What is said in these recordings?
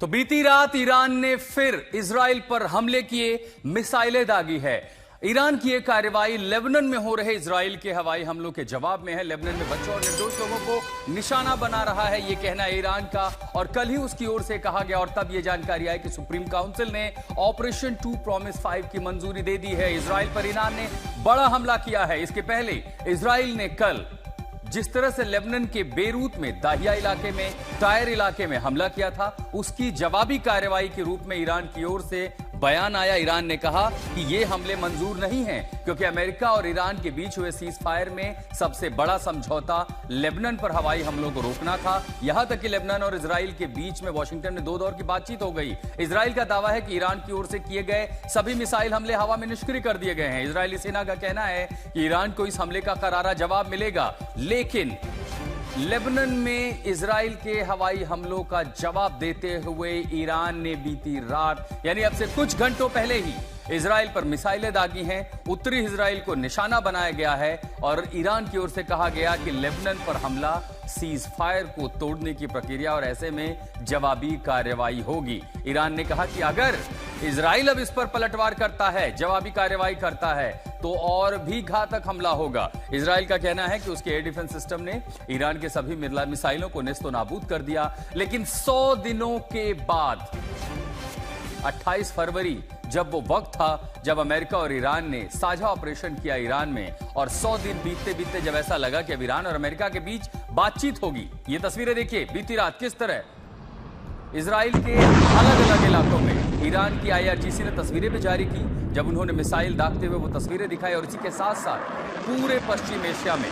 तो बीती रात ईरान ने फिर इजराइल पर हमले किए, मिसाइलें दागी है। ईरान की यह कार्रवाई लेबनान में हो रहे इजराइल के हवाई हमलों के जवाब में है। लेबनान में बच्चों और निर्दोष लोगों को निशाना बना रहा है, यह कहना है ईरान का। और कल ही उसकी ओर से कहा गया और तब यह जानकारी आई कि सुप्रीम काउंसिल ने ऑपरेशन 2 प्रॉमिस 5 की मंजूरी दे दी है। इजराइल पर ईरान ने बड़ा हमला किया है। इसके पहले इजराइल ने कल जिस तरह से लेबनान के बेरूत में दाहिया इलाके में, टायर इलाके में हमला किया था, उसकी जवाबी कार्रवाई के रूप में ईरान की ओर से बयान आया। ईरान ने कहा कि ये हमले मंजूर नहीं हैं क्योंकि अमेरिका और ईरान के बीच हुए सीज फायर में सबसे बड़ा समझौता लेबनान पर हवाई हमलों को रोकना था। यहां तक कि लेबनान और इजराइल के बीच में वॉशिंगटन में 2 दौर की बातचीत हो गई। इजराइल का दावा है कि ईरान की ओर से किए गए सभी मिसाइल हमले हवा में निष्क्रिय कर दिए गए हैं। इजरायली सेना का कहना है कि ईरान को इस हमले का करारा जवाब मिलेगा, लेकिन लेबनान में इजराइल के हवाई हमलों का जवाब देते हुए ईरान ने बीती रात यानी अब से कुछ घंटों पहले ही इजराइल पर मिसाइलें दागी हैं। उत्तरी इजराइल को निशाना बनाया गया है और ईरान की ओर से कहा गया कि लेबनान पर हमला सीज फायर को तोड़ने की प्रक्रिया और ऐसे में जवाबी कार्रवाई होगी। ईरान ने कहा कि अगर इजराइल अब इस पर पलटवार करता है, जवाबी कार्रवाई करता है, तो और भी घातक हमला होगा। इजराइल का कहना है कि उसके एयर डिफेंस सिस्टम ने ईरान के सभी मिसाइलों को नेस्तो नाबूद कर दिया। लेकिन 100 दिनों के बाद 28 फरवरी जब वो वक्त था जब अमेरिका और ईरान ने साझा ऑपरेशन किया ईरान में, और 100 दिन बीतते बीतते जब ऐसा लगा कि अब ईरान और अमेरिका के बीच बातचीत होगी। ये तस्वीरें देखिए बीती रात किस तरह इजराइल के अलग अलग इलाकों में ईरान की IRGC ने तस्वीरें भी जारी की जब उन्होंने मिसाइल दागते हुए वो तस्वीरें दिखाई। और इसी के साथ साथ पूरे पश्चिम एशिया में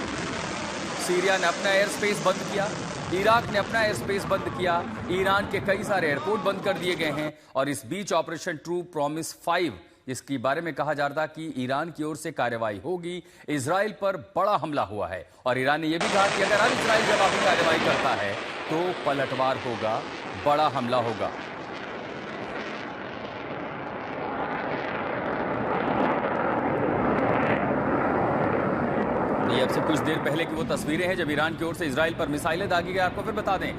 सीरिया ने अपना एयर स्पेस बंद किया, इराक ने अपना एयर स्पेस बंद किया, ईरान के कई सारे एयरपोर्ट बंद कर दिए गए हैं। और इस बीच ऑपरेशन 2 प्रॉमिस 5 जिसके बारे में कहा जा रहा था कि ईरान की ओर से कार्रवाई होगी, इजराइल पर बड़ा हमला हुआ है। और ईरान ने यह भी कहा कि अगर अब इजराइल जवाबी कार्रवाई करता है तो पलटवार होगा, बड़ा हमला होगा। ये अब से कुछ देर पहले की वो तस्वीरें हैं जब ईरान की ओर से इजराइल पर मिसाइलें दागी गई। आपको फिर बता दें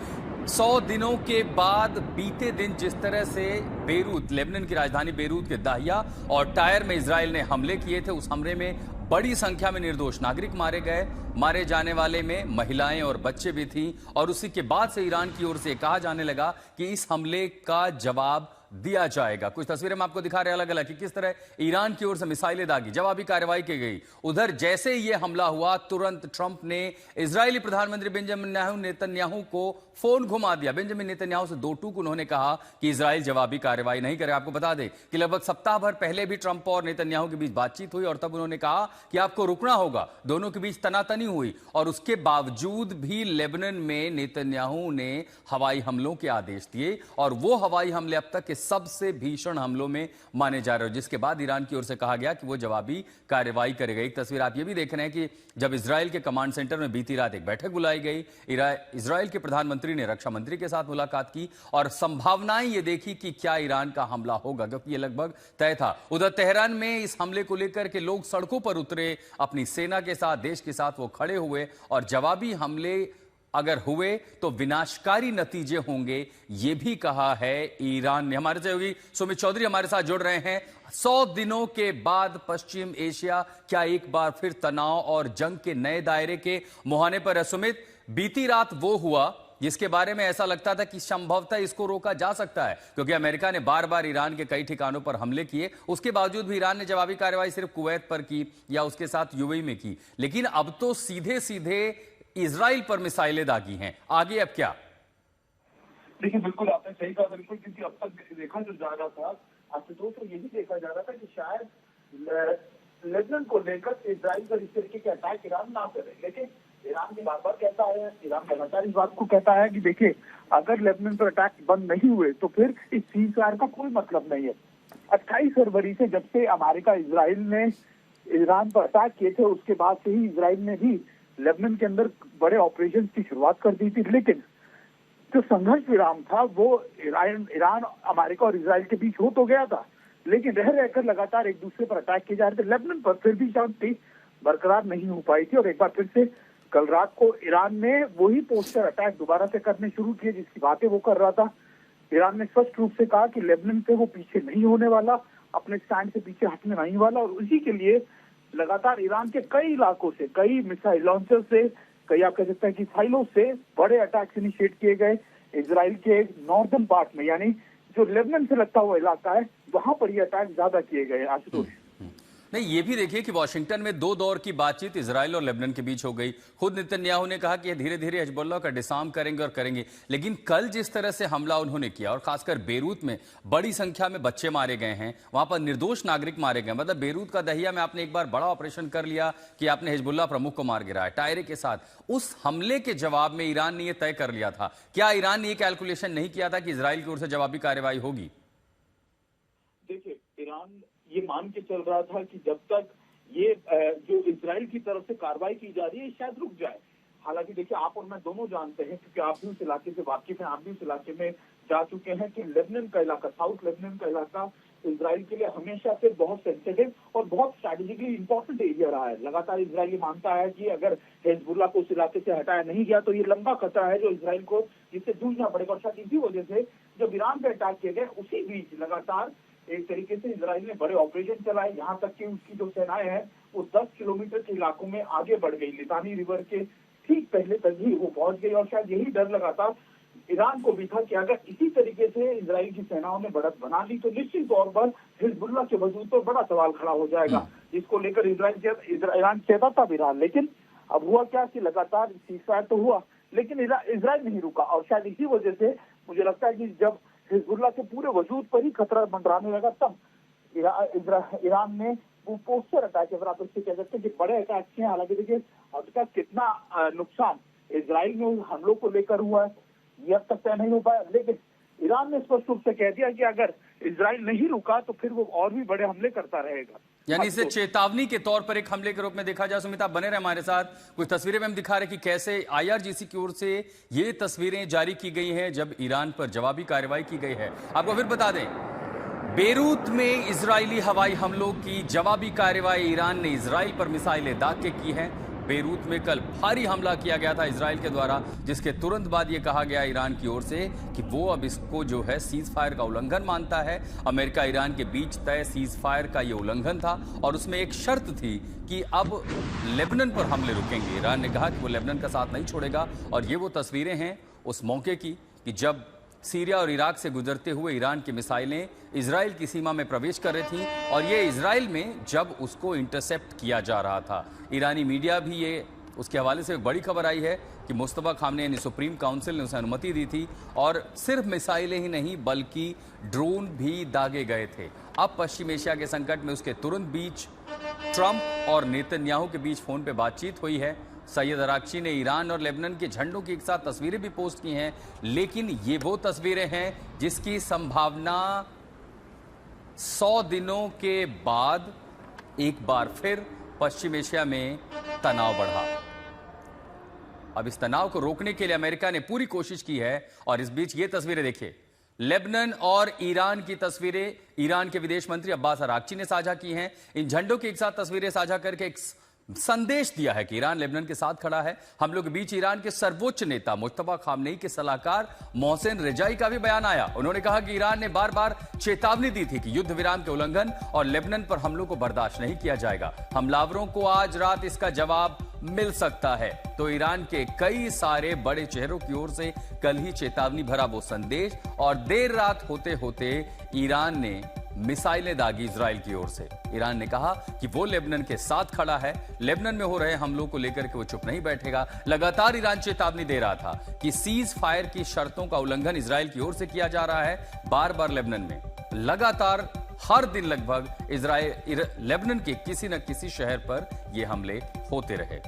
100 दिनों के बाद बीते दिन जिस तरह से बेरूत, लेबनान की राजधानी बेरूत के दाहिया और टायर में इजराइल ने हमले किए थे, उस हमले में बड़ी संख्या में निर्दोष नागरिक मारे गए। मारे जाने वाले में महिलाएं और बच्चे भी थीं। और उसी के बाद से ईरान की ओर से कहा जाने लगा कि इस हमले का जवाब दिया जाएगा। कुछ तस्वीरें हम आपको दिखा रहे हैं अलग अलग कि किस तरह ईरान की ओर से मिसाइलें दागी, जवाबी कार्रवाई की गई। उधर जैसे ही यह हमला हुआ तुरंत ट्रंप ने इजरायली प्रधानमंत्री बेंजामिन नेतन्याहू को फोन घुमा दिया। बेंजामिन नेतन्याहू से 2 टूक उन्होंने कहा कि इजराइल जवाबी कार्रवाई नहीं करे। आपको बता दें कि लगभग सप्ताह भर पहले भी ट्रंप और नेतन्याहू के बीच बातचीत हुई और तब उन्होंने कहा कि आपको रुकना होगा। दोनों के बीच तनातनी हुई और उसके बावजूद भी लेबनान में नेतन्याहू ने हवाई हमलों के आदेश दिए और वो हवाई हमले अब तक के सबसे भीषण हमलों में माने जा रहे हो, जिसके बाद ईरान की ओर से कहा गया कि वो जवाबी कार्रवाई करेगा। एक तस्वीर आप ये भी देख रहे हैं कि जब इजराइल के कमांड सेंटर में बीती रात एक बैठक बुलाई गई, इजराइल के प्रधानमंत्री ने रक्षा मंत्री के साथ मुलाकात की और संभावनाएं ये देखी कि क्या ईरान का हमला होगा, क्योंकि ये लगभग तय था। उधर तेहरान में इस हमले को लेकर के लोग सड़कों पर उतरे, अपनी सेना के साथ, देश के साथ वो खड़े हुए और जवाबी हमले अगर हुए तो विनाशकारी नतीजे होंगे, यह भी कहा है ईरान ने। हमारे सहयोगी सुमित चौधरी हमारे साथ जुड़ रहे हैं। 100 दिनों के बाद पश्चिम एशिया क्या एक बार फिर तनाव और जंग के नए दायरे के मुहाने पर है? सुमित, बीती रात वो हुआ जिसके बारे में ऐसा लगता था कि संभवतः इसको रोका जा सकता है क्योंकि अमेरिका ने बार बार ईरान के कई ठिकानों पर हमले किए, उसके बावजूद भी ईरान ने जवाबी कार्रवाई सिर्फ कुवैत पर की या उसके साथ UAE में की। लेकिन अब तो सीधे सीधे इजराइल पर मिसाइलें दागी हैं। आगे अब क्या? देखिए बिल्कुल आपने सही कहा, बिल्कुल, क्योंकि अब तक देखा जो जा रहा था आशुतोष, तो यही देखा जा रहा था कि शायद लेबनान को लेकर इजराइल पर इस तरीके के अटैक ईरान ना करे। लेकिन ईरान भी बार बार कहता है, ईरान लगातार इस बात को कहता है कि देखिए अगर लेबनान पर अटैक बंद नहीं हुए तो फिर इस सीज फायर का कोई मतलब नहीं है। 28 फरवरी से जब से अमेरिका इजराइल ने ईरान पर अटैक किए थे, उसके बाद से ही इजराइल ने भी लेबनान के अंदर बड़े ऑपरेशन की शुरुआत कर दी थी। लेकिन जो संघर्ष विराम था वो ईरान, अमेरिका और इजराइल के बीच हो तो गया था, लेकिन रह रहकर लगातार एक दूसरे पर अटैक किए जा रहे थे। लेबनान पर फिर भी शांति बरकरार नहीं हो पाई थी और एक बार फिर से कल रात को ईरान ने वही पोस्टर अटैक दोबारा से करने शुरू किए जिसकी बातें वो कर रहा था। ईरान ने स्पष्ट रूप से कहा कि लेबनान से वो पीछे नहीं होने वाला, अपने स्टैंड से पीछे हटने नहीं वाला, और उसी के लिए लगातार ईरान के कई इलाकों से, कई मिसाइल लॉन्चर से, कई आप कह सकते हैं कि साइलों से बड़े अटैक्स इनिशिएट किए गए इजराइल के नॉर्दर्न पार्ट में, यानी जो लेबनान से लगता हुआ इलाका है वहां पर ये अटैक ज्यादा किए गए। आशुतोष, नहीं, ये भी देखिए कि वॉशिंगटन में 2 दौर की बातचीत इजराइल और लेबनान के बीच हो गई। खुद नेतन्याहू ने कहा कि ये धीरे धीरे हिजबुल्लाह का डिसार्म करेंगे और करेंगे, लेकिन कल जिस तरह से हमला उन्होंने किया और खासकर बेरूत में बड़ी संख्या में बच्चे मारे गए हैं, वहां पर निर्दोष नागरिक मारे गए, मतलब बेरूत का दहिया में आपने एक बार बड़ा ऑपरेशन कर लिया कि आपने हिजबुल्लाह प्रमुख को मार गिराया टायरे के साथ। उस हमले के जवाब में ईरान ने यह तय कर लिया था, क्या ईरान ने यह कैलकुलेशन नहीं किया था कि इजराइल की ओर से जवाबी कार्रवाई होगी? देखिए, ईरान ये मान के चल रहा था कि जब तक ये जो इजराइल की तरफ से कार्रवाई की जा रही है शायद रुक जाए। हालांकि देखिए, आप और मैं दोनों जानते हैं, क्योंकि आप भी उस इलाके से वाकिफ हैं, आप भी उस इलाके में जा चुके हैं, कि लेबनान का इलाका, साउथ लेबनान का इलाका इजराइल के लिए हमेशा से बहुत सेंसिटिव और बहुत स्ट्रैटेजिकली इंपॉर्टेंट एरिया रहा है। लगातार इजराइल मानता है कि अगर हिजबुल्लाह को उस इलाके से हटाया नहीं गया तो ये लंबा खतरा है जो इजराइल को जिससे जूझना पड़ेगा। और शायद इसी वजह से जब ईरान पे अटैक किए गए, उसी बीच लगातार एक तरीके से इजराइल ने बड़े ऑपरेशन चलाए, यहाँ तक कि उसकी जो सेनाएं हैं वो 10 किलोमीटर के इलाकों में आगे बढ़ गई। लितानी रिवर के ठीक पहले तक ही वो पहुंच गई, और शायद यही डर लगा था ईरान को भी था कि अगर इसी तरीके से इजराइल की सेनाओं ने बढ़त बना ली तो निश्चित तौर पर हिजबुल्लाह के वजूद पर बड़ा सवाल खड़ा हो जाएगा, जिसको लेकर ईरान कहता था ईरान। लेकिन अब हुआ क्या कि लगातार सीजफायर तो हुआ, लेकिन इजराइल नहीं रुका, और शायद इसी वजह से मुझे लगता है कि जब हिजबुल्लाह के पूरे वजूद पर ही खतरा मंडराने लगा, तब ईरान ने वो पोस्टर अटैक, अगर आप इससे कह सकते हैं कि बड़े अटैक किए। हालांकि देखिए, अब तक कितना नुकसान इजराइल में हमलों को लेकर हुआ है ये अब तक तय नहीं हो पाया, लेकिन ईरान ने स्पष्ट रूप से कह दिया कि अगर इजराइल नहीं रुका तो फिर वो और भी बड़े हमले करता रहेगा। यानी इसे चेतावनी के तौर पर एक हमले के रूप में देखा जाए। सुमित, आप बने रहे हमारे साथ, कुछ तस्वीरें में हम दिखा रहे कि कैसे IRGC की ओर से ये तस्वीरें जारी की गई हैं जब ईरान पर जवाबी कार्रवाई की गई है। आपको फिर बता दें, बेरूत में इजरायली हवाई हमलों की जवाबी कार्रवाई ईरान ने इजराइल पर मिसाइलें दाग के की हैं। बेरूत में कल भारी हमला किया गया था इजराइल के द्वारा, जिसके तुरंत बाद यह कहा गया ईरान की ओर से कि वो अब इसको जो है सीज फायर का उल्लंघन मानता है। अमेरिका ईरान के बीच तय सीज फायर का ये उल्लंघन था और उसमें एक शर्त थी कि अब लेबनान पर हमले रुकेंगे। ईरान ने कहा कि वो लेबनान का साथ नहीं छोड़ेगा, और ये वो तस्वीरें हैं उस मौके की कि जब सीरिया और इराक से गुजरते हुए ईरान की मिसाइलें इजराइल की सीमा में प्रवेश कर रही थीं, और ये इजराइल में जब उसको इंटरसेप्ट किया जा रहा था। ईरानी मीडिया भी ये उसके हवाले से बड़ी खबर आई है कि मुस्तफा खामनेई यानी सुप्रीम काउंसिल ने उसे अनुमति दी थी, और सिर्फ मिसाइलें ही नहीं बल्कि ड्रोन भी दागे गए थे। अब पश्चिम एशिया के संकट में उसके तुरंत बीच ट्रंप और नेतन्याहू के बीच फोन पे बातचीत हुई है। सैयद अराक्ची ने ईरान और लेबनान के झंडों की एक साथ तस्वीरें भी पोस्ट की हैं, लेकिन ये वो तस्वीरें हैं जिसकी संभावना 100 दिनों के बाद एक बार फिर पश्चिम एशिया में तनाव बढ़ा। अब इस तनाव को रोकने के लिए अमेरिका ने पूरी कोशिश की है, और इस बीच ये तस्वीरें देखिए, लेबनान और ईरान की तस्वीरें ईरान के विदेश मंत्री अब्बास अराक्ची ने साझा की हैं। इन झंडों की एक साथ तस्वीरें साझा करके एक संदेश दिया है कि ईरान लेबनान के साथ खड़ा है। हम लोग के बीच ईरान के सर्वोच्च नेता मुस्तफा खामनेई के सलाहकार मोहसिन रिजाई का भी बयान आया। उन्होंने कहा कि ईरान ने बार बार चेतावनी दी थी कि युद्ध विराम के उल्लंघन और लेबनान पर हमलों को बर्दाश्त नहीं किया जाएगा। हमलावरों को आज रात इसका जवाब मिल सकता है। तो ईरान के कई सारे बड़े चेहरों की ओर से कल ही चेतावनी भरा वो संदेश, और देर रात होते होते ईरान ने मिसाइलें दागी इजराइल की ओर से। ईरान ने कहा कि वो लेबनान के साथ खड़ा है, लेबनान में हो रहे हमलों को लेकर के वो चुप नहीं बैठेगा। लगातार ईरान चेतावनी दे रहा था कि सीज फायर की शर्तों का उल्लंघन इजराइल की ओर से किया जा रहा है। बार बार लेबनान में लगातार हर दिन लगभग लेबनान के किसी न किसी शहर पर ये हमले होते रहे।